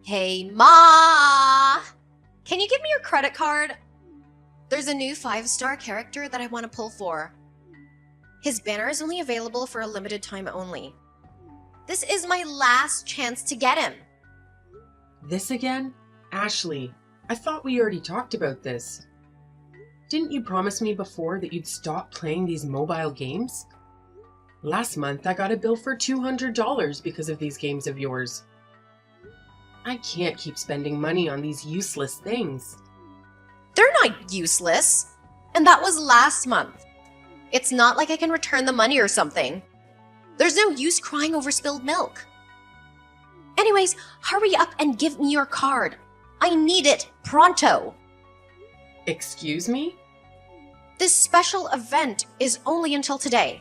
Hey, Ma! Can you give me your credit card? There's a new 5-star character that I want to pull for. His banner is only available for a limited time only. This is my last chance to get him. This again? Ashley, I thought we already talked about this. Didn't you promise me before that you'd stop playing these mobile games? Last month I got a bill for $200 because of these games of yours. I can't keep spending money on these useless things. They're not useless. And that was last month. It's not like I can return the money or something. There's no use crying over spilled milk. Anyways, hurry up and give me your card. I need it pronto. Excuse me? This special event is only until today.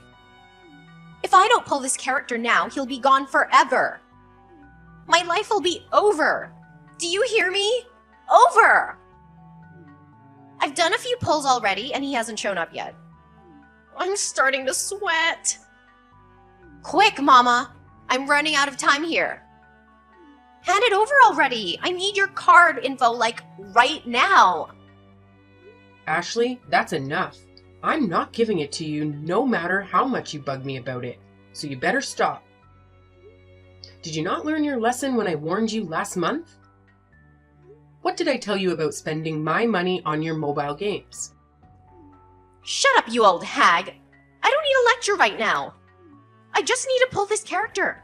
If I don't pull this character now, he'll be gone forever. My life will be over. Do you hear me? Over! I've done a few pulls already and he hasn't shown up yet. I'm starting to sweat. Quick, Mama. I'm running out of time here. Hand it over already. I need your card info, like, right now. Ashley, that's enough. I'm not giving it to you no matter how much you bug me about it, so you better stop. Did you not learn your lesson when I warned you last month? What did I tell you about spending my money on your mobile games? Shut up, you old hag. I don't need a lecture right now. I just need to pull this character.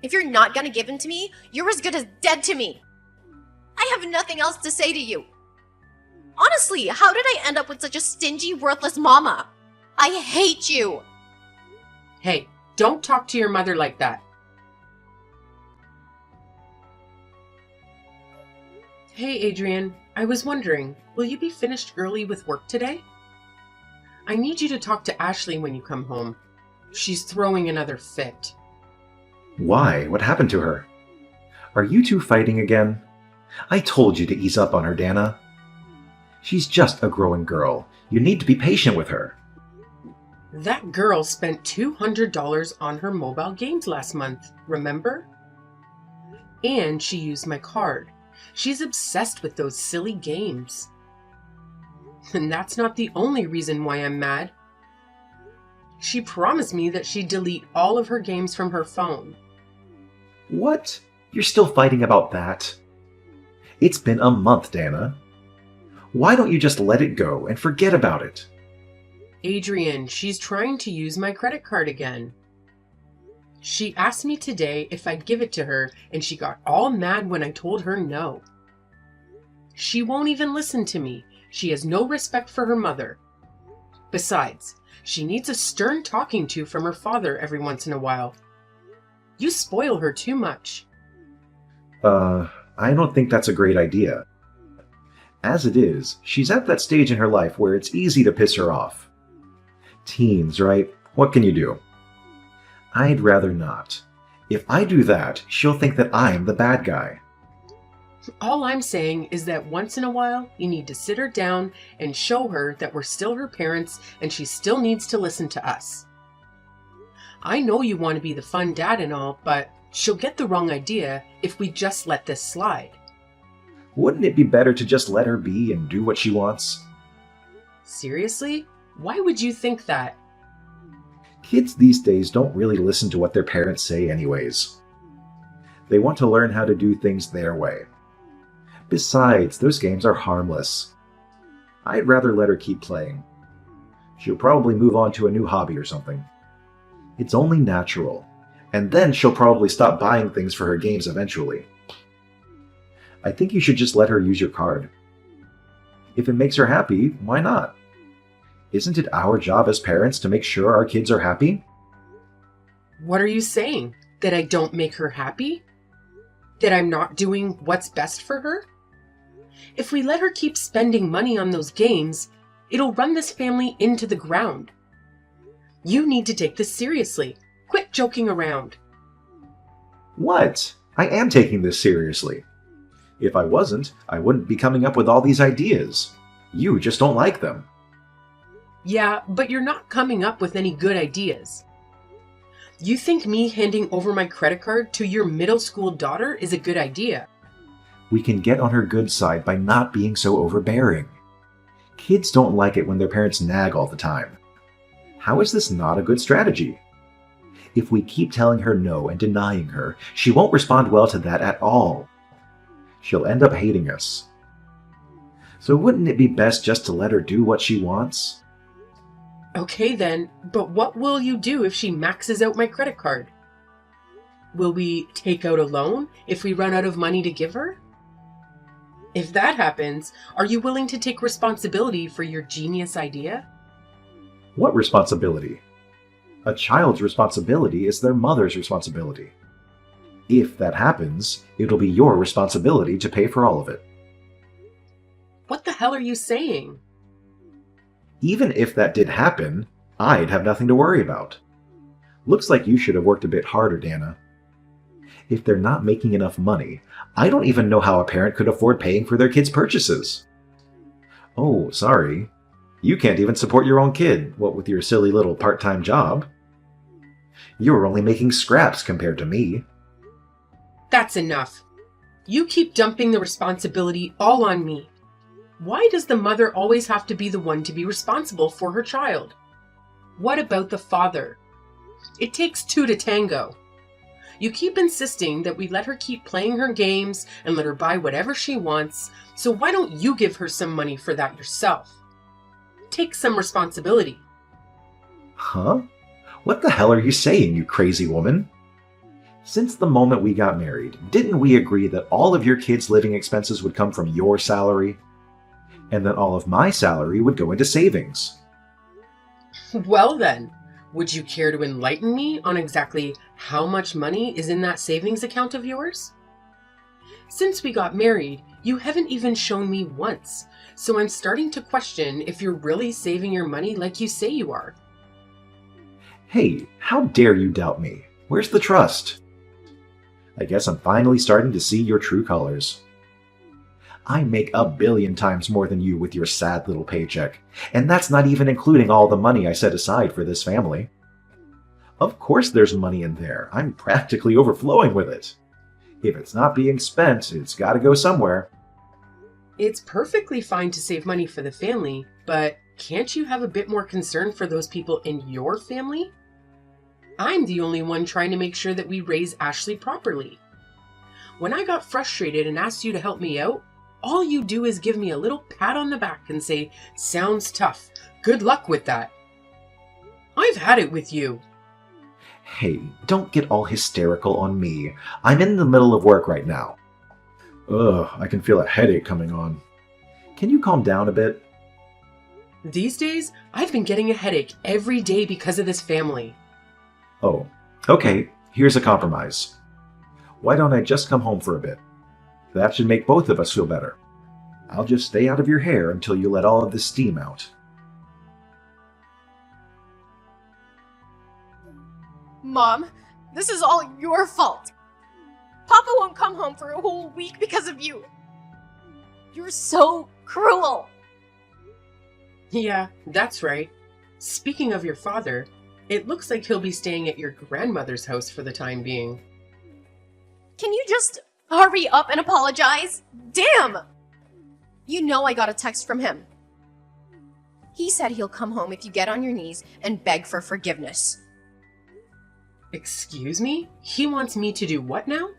If you're not gonna give him to me, you're as good as dead to me. I have nothing else to say to you. Honestly, how did I end up with such a stingy, worthless mama? I hate you. Hey, don't talk to your mother like that. Hey, Adrian, I was wondering, will you be finished early with work today? I need you to talk to Ashley when you come home. She's throwing another fit. Why? What happened to her? Are you two fighting again? I told you to ease up on her, Dana. She's just a growing girl. You need to be patient with her. That girl spent $200 on her mobile games last month, remember? And she used my card. She's obsessed with those silly games. And that's not the only reason why I'm mad. She promised me that she'd delete all of her games from her phone. What? You're still fighting about that? It's been a month, Dana. Why don't you just let it go and forget about it? Adrian, she's trying to use my credit card again. She asked me today if I'd give it to her, and she got all mad when I told her no. She won't even listen to me. She has no respect for her mother. Besides, she needs a stern talking to from her father every once in a while. You spoil her too much. I don't think that's a great idea. As it is, she's at that stage in her life where it's easy to piss her off. Teens, right? What can you do? I'd rather not. If I do that, she'll think that I'm the bad guy. All I'm saying is that once in a while, you need to sit her down and show her that we're still her parents and she still needs to listen to us. I know you want to be the fun dad and all, but she'll get the wrong idea if we just let this slide. Wouldn't it be better to just let her be and do what she wants? Seriously? Why would you think that? Kids these days don't really listen to what their parents say anyways. They want to learn how to do things their way. Besides, those games are harmless. I'd rather let her keep playing. She'll probably move on to a new hobby or something. It's only natural. And then she'll probably stop buying things for her games eventually. I think you should just let her use your card. If it makes her happy, why not? Isn't it our job as parents to make sure our kids are happy? What are you saying? That I don't make her happy? That I'm not doing what's best for her? If we let her keep spending money on those games, it'll run this family into the ground. You need to take this seriously. Quit joking around. What? I am taking this seriously. If I wasn't, I wouldn't be coming up with all these ideas. You just don't like them. Yeah, but you're not coming up with any good ideas. You think me handing over my credit card to your middle school daughter is a good idea? We can get on her good side by not being so overbearing. Kids don't like it when their parents nag all the time. How is this not a good strategy? If we keep telling her no and denying her, she won't respond well to that at all. She'll end up hating us. So wouldn't it be best just to let her do what she wants? Okay then, but what will you do if she maxes out my credit card? Will we take out a loan if we run out of money to give her? If that happens, are you willing to take responsibility for your genius idea? What responsibility? A child's responsibility is their mother's responsibility. If that happens, it'll be your responsibility to pay for all of it. What the hell are you saying? Even if that did happen, I'd have nothing to worry about. Looks like you should have worked a bit harder, Dana. If they're not making enough money, I don't even know how a parent could afford paying for their kids' purchases. Oh, sorry. You can't even support your own kid, what with your silly little part-time job. You're only making scraps compared to me. That's enough. You keep dumping the responsibility all on me. Why does the mother always have to be the one to be responsible for her child? What about the father? It takes two to tango. You keep insisting that we let her keep playing her games and let her buy whatever she wants, so why don't you give her some money for that yourself? Take some responsibility. Huh? What the hell are you saying, you crazy woman? Since the moment we got married, didn't we agree that all of your kids' living expenses would come from your salary? And that all of my salary would go into savings? Well then, would you care to enlighten me on exactly how much money is in that savings account of yours? Since we got married, you haven't even shown me once, so I'm starting to question if you're really saving your money like you say you are. Hey, how dare you doubt me? Where's the trust? I guess I'm finally starting to see your true colors. I make 1 billion times more than you with your sad little paycheck, and that's not even including all the money I set aside for this family. Of course there's money in there. I'm practically overflowing with it. If it's not being spent, it's gotta go somewhere. It's perfectly fine to save money for the family, but can't you have a bit more concern for those people in your family? I'm the only one trying to make sure that we raise Ashley properly. When I got frustrated and asked you to help me out, all you do is give me a little pat on the back and say, "Sounds tough. Good luck with that." I've had it with you. Hey, don't get all hysterical on me. I'm in the middle of work right now. Ugh, I can feel a headache coming on. Can you calm down a bit? These days, I've been getting a headache every day because of this family. Oh, okay, here's a compromise. Why don't I just come home for a bit? That should make both of us feel better. I'll just stay out of your hair until you let all of this steam out. Mom, this is all your fault. Papa won't come home for a whole week because of you. You're so cruel. Yeah, that's right. Speaking of your father, it looks like he'll be staying at your grandmother's house for the time being. Can you just hurry up and apologize? Damn! You know I got a text from him. He said he'll come home if you get on your knees and beg for forgiveness. Excuse me? He wants me to do what now?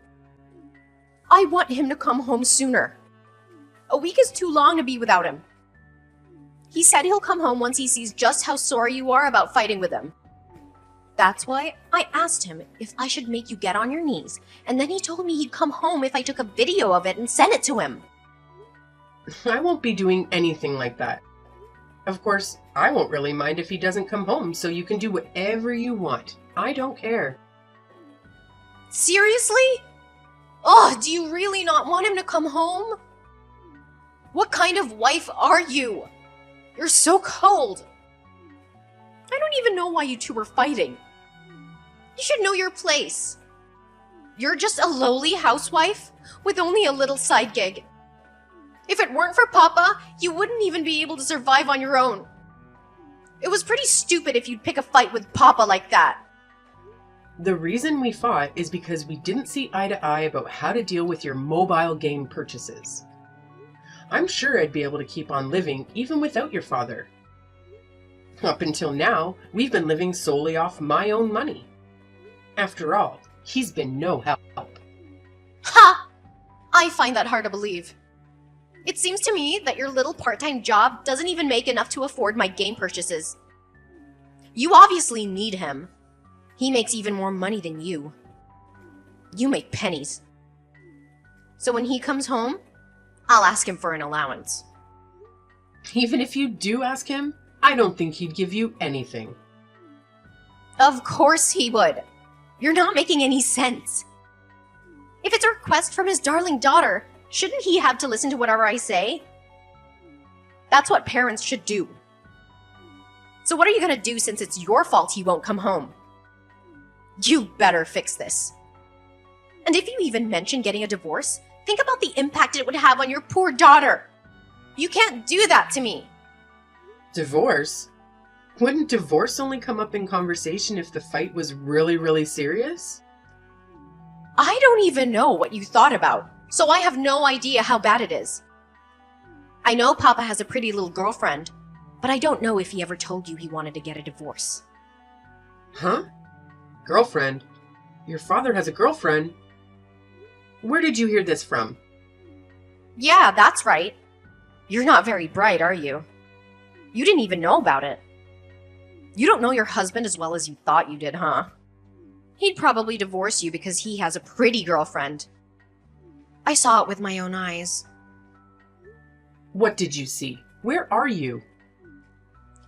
I want him to come home sooner. A week is too long to be without him. He said he'll come home once he sees just how sorry you are about fighting with him. That's why I asked him if I should make you get on your knees, and then he told me he'd come home if I took a video of it and sent it to him. I won't be doing anything like that. Of course, I won't really mind if he doesn't come home, so you can do whatever you want. I don't care. Seriously? Oh, do you really not want him to come home? What kind of wife are you? You're so cold. I don't even know why you two were fighting. You should know your place. You're just a lowly housewife with only a little side gig. If it weren't for Papa, you wouldn't even be able to survive on your own. It was pretty stupid if you'd pick a fight with Papa like that. The reason we fought is because we didn't see eye to eye about how to deal with your mobile game purchases. I'm sure I'd be able to keep on living even without your father. Up until now, we've been living solely off my own money. After all, he's been no help. Ha! I find that hard to believe. It seems to me that your little part-time job doesn't even make enough to afford my game purchases. You obviously need him. He makes even more money than you. You make pennies. So when he comes home, I'll ask him for an allowance. Even if you do ask him, I don't think he'd give you anything. Of course he would. You're not making any sense. If it's a request from his darling daughter, shouldn't he have to listen to whatever I say? That's what parents should do. So what are you gonna do since it's your fault he won't come home? You better fix this. And if you even mention getting a divorce, think about the impact it would have on your poor daughter. You can't do that to me. Divorce? Wouldn't divorce only come up in conversation if the fight was really, really serious? I don't even know what you thought about, so I have no idea how bad it is. I know Papa has a pretty little girlfriend, but I don't know if he ever told you he wanted to get a divorce. Huh? Girlfriend? Your father has a girlfriend? Where did you hear this from? Yeah, that's right. You're not very bright, are you? You didn't even know about it. You don't know your husband as well as you thought you did, huh? He'd probably divorce you because he has a pretty girlfriend. I saw it with my own eyes. What did you see? Where are you?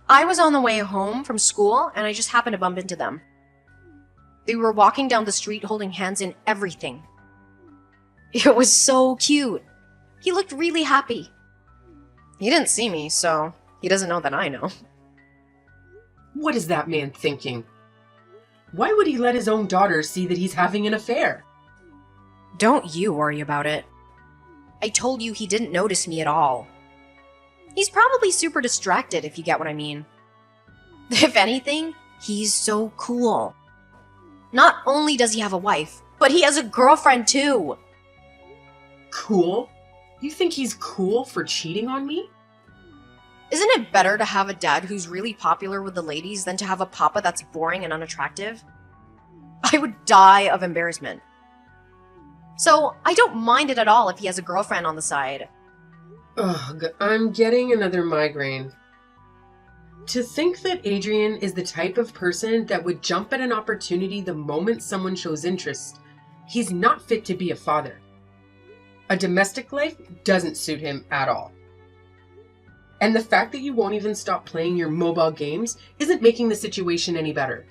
I was on the way home from school and I just happened to bump into them. They were walking down the street holding hands and everything. It was so cute. He looked really happy. He didn't see me, so he doesn't know that I know. What is that man thinking? Why would he let his own daughter see that he's having an affair? Don't you worry about it. I told you he didn't notice me at all. He's probably super distracted, if you get what I mean. If anything, he's so cool. Not only does he have a wife, but he has a girlfriend too. Cool? You think he's cool for cheating on me? Isn't it better to have a dad who's really popular with the ladies than to have a papa that's boring and unattractive? I would die of embarrassment. So I don't mind it at all if he has a girlfriend on the side. Ugh, I'm getting another migraine. To think that Adrian is the type of person that would jump at an opportunity the moment someone shows interest, he's not fit to be a father. A domestic life doesn't suit him at all. And the fact that you won't even stop playing your mobile games isn't making the situation any better.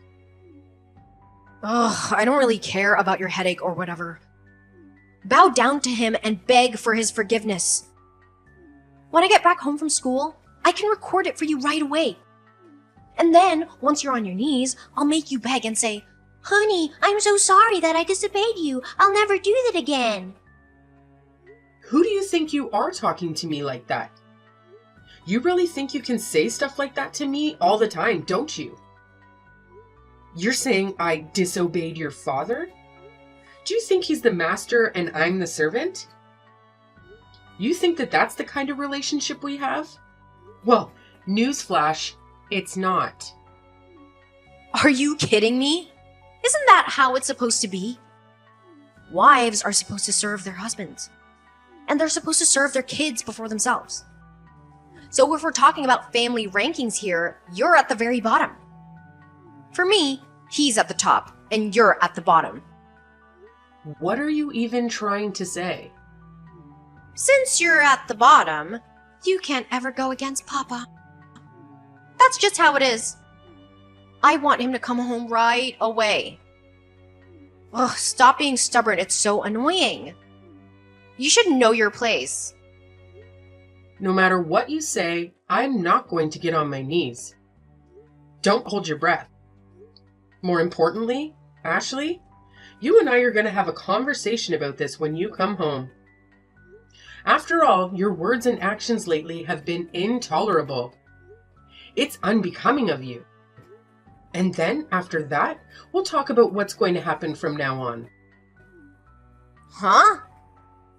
Ugh, I don't really care about your headache or whatever. Bow down to him and beg for his forgiveness. When I get back home from school, I can record it for you right away. And then, once you're on your knees, I'll make you beg and say, "Honey, I'm so sorry that I disobeyed you. I'll never do that again." Who do you think you are talking to me like that? You really think you can say stuff like that to me all the time, don't you? You're saying I disobeyed your father? Do you think he's the master and I'm the servant? You think that that's the kind of relationship we have? Well, newsflash, it's not. Are you kidding me? Isn't that how it's supposed to be? Wives are supposed to serve their husbands. And they're supposed to serve their kids before themselves. So if we're talking about family rankings here, you're at the very bottom. For me, he's at the top, and you're at the bottom. What are you even trying to say? Since you're at the bottom, you can't ever go against Papa. That's just how it is. I want him to come home right away. Ugh, stop being stubborn, it's so annoying. You should know your place. No matter what you say, I'm not going to get on my knees. Don't hold your breath. More importantly, Ashley, you and I are going to have a conversation about this when you come home. After all, your words and actions lately have been intolerable. It's unbecoming of you. And then, after that, we'll talk about what's going to happen from now on. Huh?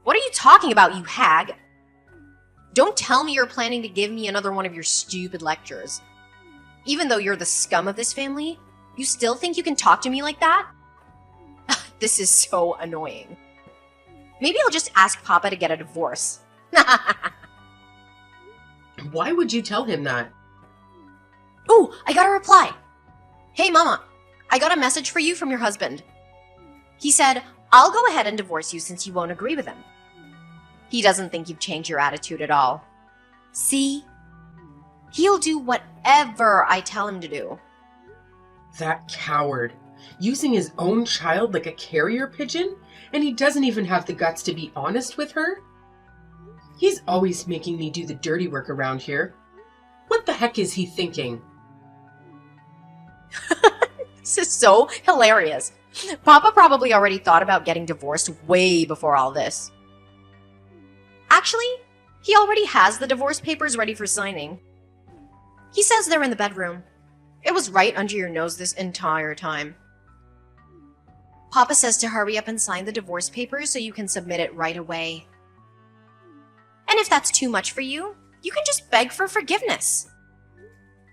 What are you talking about, you hag? Don't tell me you're planning to give me another one of your stupid lectures. Even though you're the scum of this family, you still think you can talk to me like that? This is so annoying. Maybe I'll just ask Papa to get a divorce. Why would you tell him that? Ooh, I got a reply. Hey, Mama, I got a message for you from your husband. He said, I'll go ahead and divorce you since you won't agree with him. He doesn't think you've changed your attitude at all. See? He'll do whatever I tell him to do. That coward. Using his own child like a carrier pigeon? And he doesn't even have the guts to be honest with her? He's always making me do the dirty work around here. What the heck is he thinking? This is so hilarious. Papa probably already thought about getting divorced way before all this. Actually, he already has the divorce papers ready for signing. He says they're in the bedroom. It was right under your nose this entire time. Papa says to hurry up and sign the divorce papers so you can submit it right away. And if that's too much for you, you can just beg for forgiveness.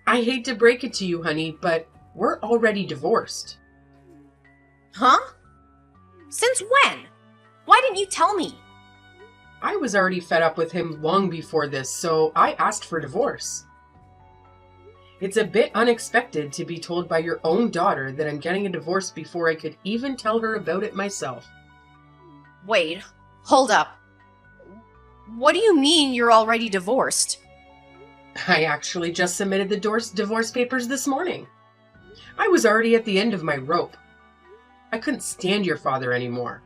I hate to break it to you, honey, but we're already divorced. Huh? Since when? Why didn't you tell me? I was already fed up with him long before this, so I asked for divorce. It's a bit unexpected to be told by your own daughter that I'm getting a divorce before I could even tell her about it myself. Wait, hold up. What do you mean you're already divorced? I actually just submitted the divorce papers this morning. I was already at the end of my rope. I couldn't stand your father anymore.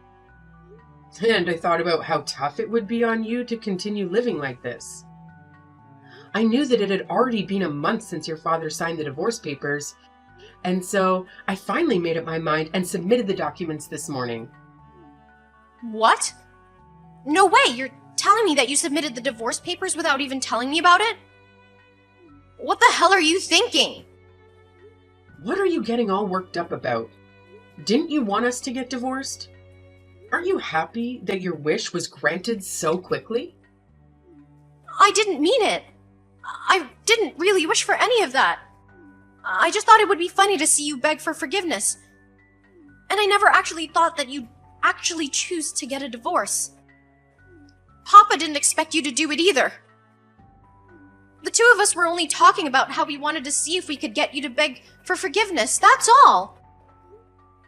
And I thought about how tough it would be on you to continue living like this. I knew that it had already been a month since your father signed the divorce papers, and so I finally made up my mind and submitted the documents this morning. What? No way, you're telling me that you submitted the divorce papers without even telling me about it? What the hell are you thinking? What are you getting all worked up about? Didn't you want us to get divorced? Aren't you happy that your wish was granted so quickly? I didn't mean it. I didn't really wish for any of that. I just thought it would be funny to see you beg for forgiveness. And I never actually thought that you'd actually choose to get a divorce. Papa didn't expect you to do it either. The two of us were only talking about how we wanted to see if we could get you to beg for forgiveness, that's all.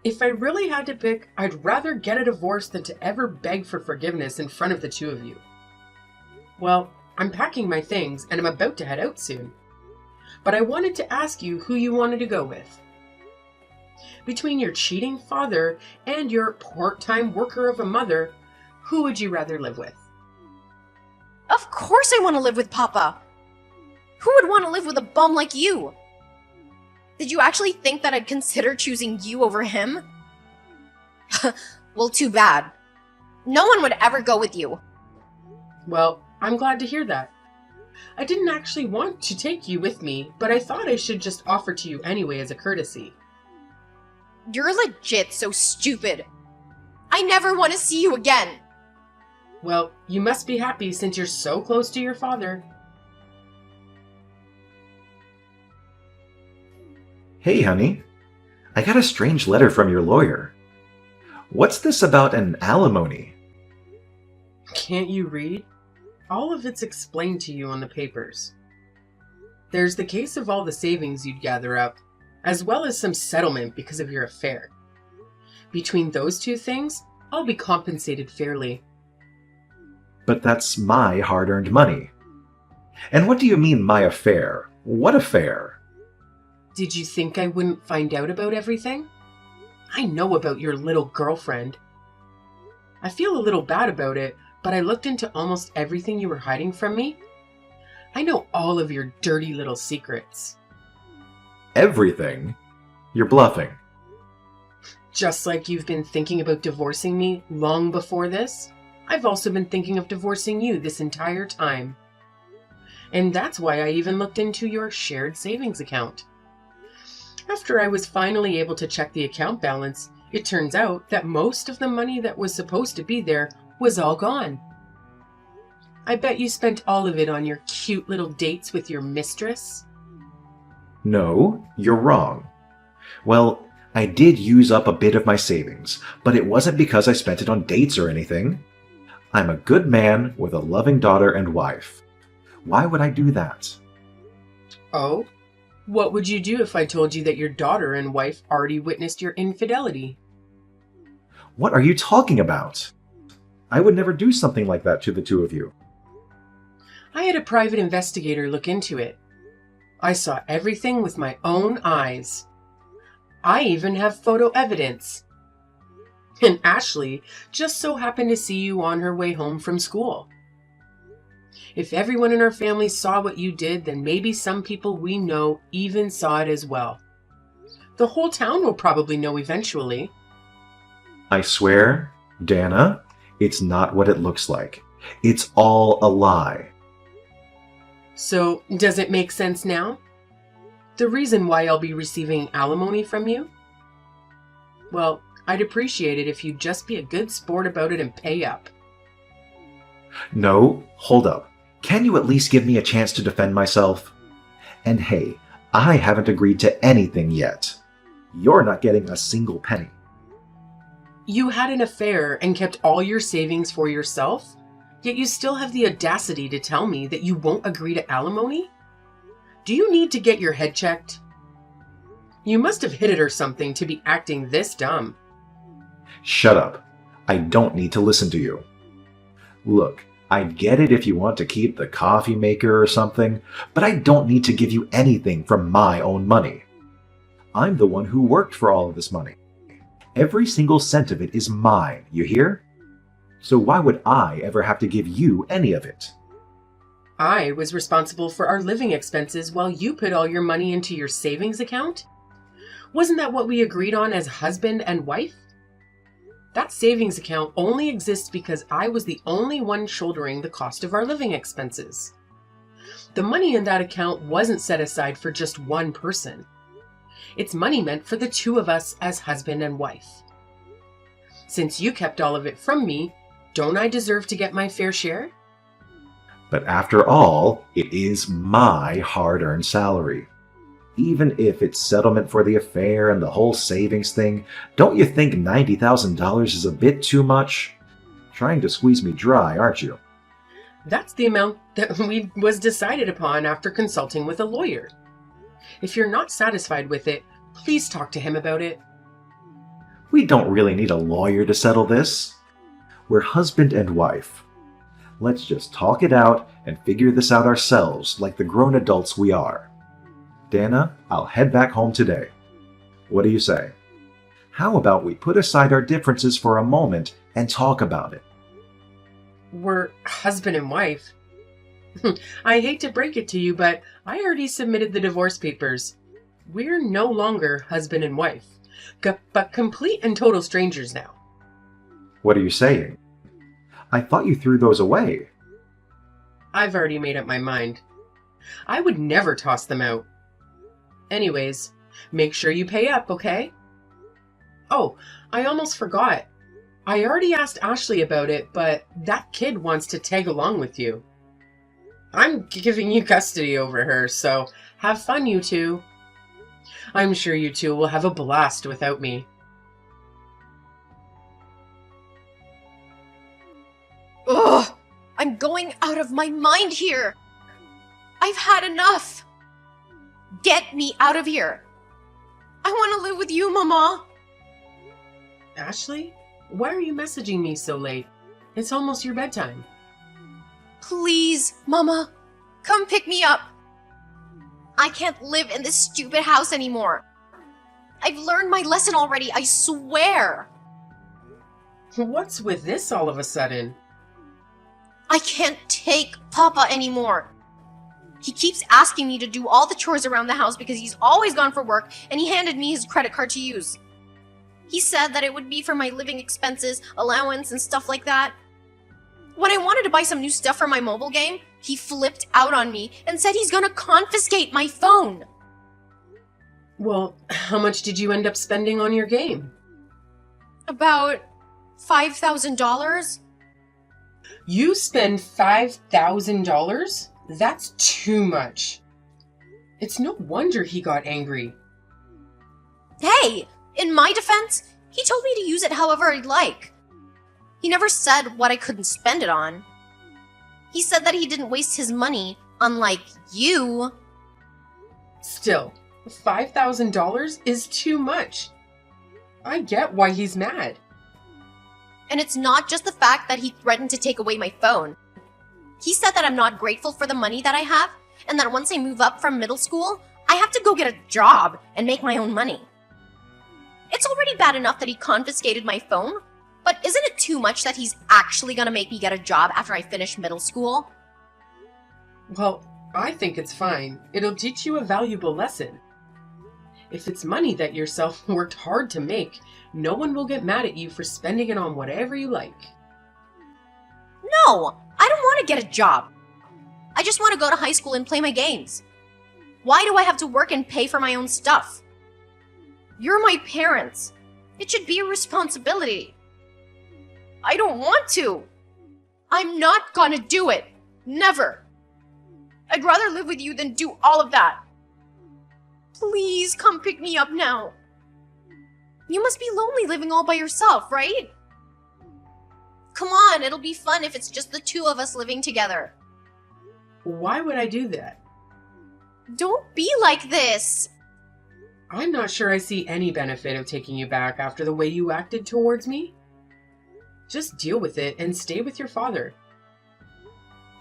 If I really had to pick, I'd rather get a divorce than to ever beg for forgiveness in front of the two of you. Well, I'm packing my things and I'm about to head out soon. But I wanted to ask you who you wanted to go with. Between your cheating father and your part-time worker of a mother, who would you rather live with? Of course I want to live with Papa. Who would want to live with a bum like you? Did you actually think that I'd consider choosing you over him? Well, too bad. No one would ever go with you. Well, I'm glad to hear that. I didn't actually want to take you with me, but I thought I should just offer to you anyway as a courtesy. You're legit so stupid. I never want to see you again. Well, you must be happy since you're so close to your father. Hey, honey. I got a strange letter from your lawyer. What's this about an alimony? Can't you read? All of it's explained to you on the papers. There's the case of all the savings you'd gather up, as well as some settlement because of your affair. Between those two things, I'll be compensated fairly. But that's my hard-earned money. And what do you mean, my affair? What affair? Did you think I wouldn't find out about everything? I know about your little girlfriend. I feel a little bad about it, but I looked into almost everything you were hiding from me. I know all of your dirty little secrets. Everything? You're bluffing. Just like you've been thinking about divorcing me long before this, I've also been thinking of divorcing you this entire time. And that's why I even looked into your shared savings account. After I was finally able to check the account balance, it turns out that most of the money that was supposed to be there was all gone. I bet you spent all of it on your cute little dates with your mistress. No, you're wrong. Well, I did use up a bit of my savings, but it wasn't because I spent it on dates or anything. I'm a good man with a loving daughter and wife. Why would I do that? Oh? What would you do if I told you that your daughter and wife already witnessed your infidelity? What are you talking about? I would never do something like that to the two of you. I had a private investigator look into it. I saw everything with my own eyes. I even have photo evidence. And Ashley just so happened to see you on her way home from school. If everyone in our family saw what you did, then maybe some people we know even saw it as well. The whole town will probably know eventually. I swear, Dana, it's not what it looks like. It's all a lie. So, does it make sense now? The reason why I'll be receiving alimony from you? Well, I'd appreciate it if you'd just be a good sport about it and pay up. No, hold up. Can you at least give me a chance to defend myself? And hey, I haven't agreed to anything yet. You're not getting a single penny. You had an affair and kept all your savings for yourself, yet you still have the audacity to tell me that you won't agree to alimony? Do you need to get your head checked? You must have hit it or something to be acting this dumb. Shut up. I don't need to listen to you. Look, I'd get it if you want to keep the coffee maker or something, but I don't need to give you anything from my own money. I'm the one who worked for all of this money. Every single cent of it is mine, you hear? So why would I ever have to give you any of it? I was responsible for our living expenses while you put all your money into your savings account? Wasn't that what we agreed on as husband and wife? That savings account only exists because I was the only one shouldering the cost of our living expenses. The money in that account wasn't set aside for just one person. It's money meant for the two of us as husband and wife. Since you kept all of it from me, don't I deserve to get my fair share? But after all, it is my hard-earned salary. Even if it's settlement for the affair and the whole savings thing, don't you think $90,000 is a bit too much? Trying to squeeze me dry, aren't you? That's the amount that was decided upon after consulting with a lawyer. If you're not satisfied with it, please talk to him about it. We don't really need a lawyer to settle this. We're husband and wife. Let's just talk it out and figure this out ourselves like the grown adults we are. Dana, I'll head back home today. What do you say? How about we put aside our differences for a moment and talk about it? We're husband and wife. I hate to break it to you, but I already submitted the divorce papers. We're no longer husband and wife, but complete and total strangers now. What are you saying? I thought you threw those away. I've already made up my mind. I would never toss them out. Anyways, make sure you pay up, okay? Oh, I almost forgot. I already asked Ashley about it, but that kid wants to tag along with you. I'm giving you custody over her, so have fun, you two. I'm sure you two will have a blast without me. Ugh! I'm going out of my mind here! I've had enough! Get me out of here! I want to live with you, Mama! Ashley, why are you messaging me so late? It's almost your bedtime. Please, Mama, come pick me up. I can't live in this stupid house anymore. I've learned my lesson already, I swear. What's with this all of a sudden? I can't take Papa anymore. He keeps asking me to do all the chores around the house because he's always gone for work, and he handed me his credit card to use. He said that it would be for my living expenses, allowance, and stuff like that. When I wanted to buy some new stuff for my mobile game, he flipped out on me and said he's gonna confiscate my phone. Well, how much did you end up spending on your game? About $5,000? You spend $5,000? That's too much. It's no wonder he got angry. Hey, in my defense, he told me to use it however I'd like. He never said what I couldn't spend it on. He said that he didn't waste his money, unlike you. Still, $5,000 is too much. I get why he's mad. And it's not just the fact that he threatened to take away my phone. He said that I'm not grateful for the money that I have, and that once I move up from middle school, I have to go get a job and make my own money. It's already bad enough that he confiscated my phone, but isn't it too much that he's actually gonna make me get a job after I finish middle school? Well, I think it's fine. It'll teach you a valuable lesson. If it's money that yourself worked hard to make, no one will get mad at you for spending it on whatever you like. No, I don't want to get a job. I just want to go to high school and play my games. Why do I have to work and pay for my own stuff? You're my parents. It should be a responsibility. I don't want to. I'm not gonna do it. Never. I'd rather live with you than do all of that. Please come pick me up now. You must be lonely living all by yourself, right? Come on, it'll be fun if it's just the two of us living together. Why would I do that? Don't be like this. I'm not sure I see any benefit of taking you back after the way you acted towards me. Just deal with it and stay with your father.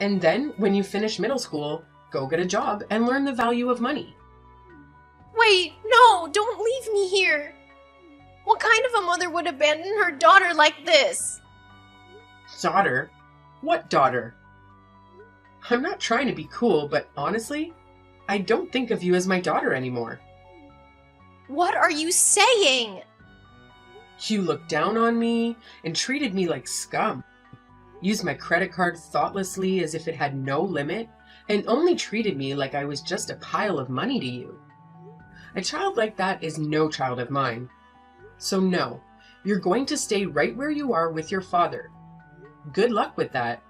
And then, when you finish middle school, go get a job and learn the value of money. Wait, no, don't leave me here. What kind of a mother would abandon her daughter like this? Daughter? What daughter? I'm not trying to be cool, but honestly, I don't think of you as my daughter anymore. What are you saying? You looked down on me and treated me like scum. Used my credit card thoughtlessly as if it had no limit, and only treated me like I was just a pile of money to you. A child like that is no child of mine. So no, you're going to stay right where you are with your father. Good luck with that.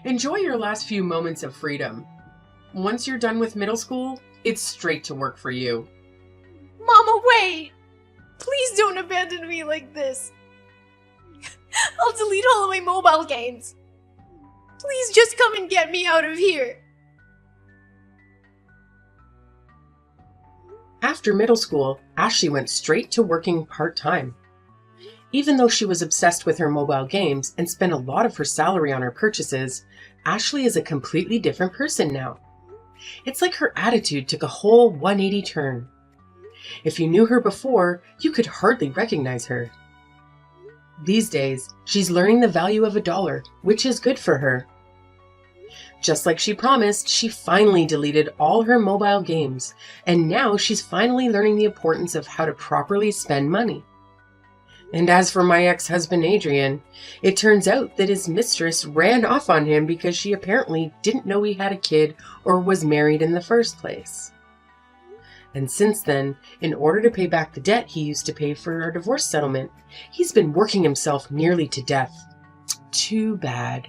Enjoy your last few moments of freedom. Once you're done with middle school, it's straight to work for you. Mama, wait! Please don't abandon me like this. I'll delete all of my mobile games. Please just come and get me out of here. After middle school, Ashley went straight to working part-time. Even though she was obsessed with her mobile games and spent a lot of her salary on her purchases, Ashley is a completely different person now. It's like her attitude took a whole 180 turn. If you knew her before, you could hardly recognize her. These days, she's learning the value of $1, which is good for her. Just like she promised, she finally deleted all her mobile games, and now she's finally learning the importance of how to properly spend money. And as for my ex-husband Adrian, it turns out that his mistress ran off on him because she apparently didn't know he had a kid or was married in the first place. And since then, in order to pay back the debt he used to pay for our divorce settlement, he's been working himself nearly to death. Too bad.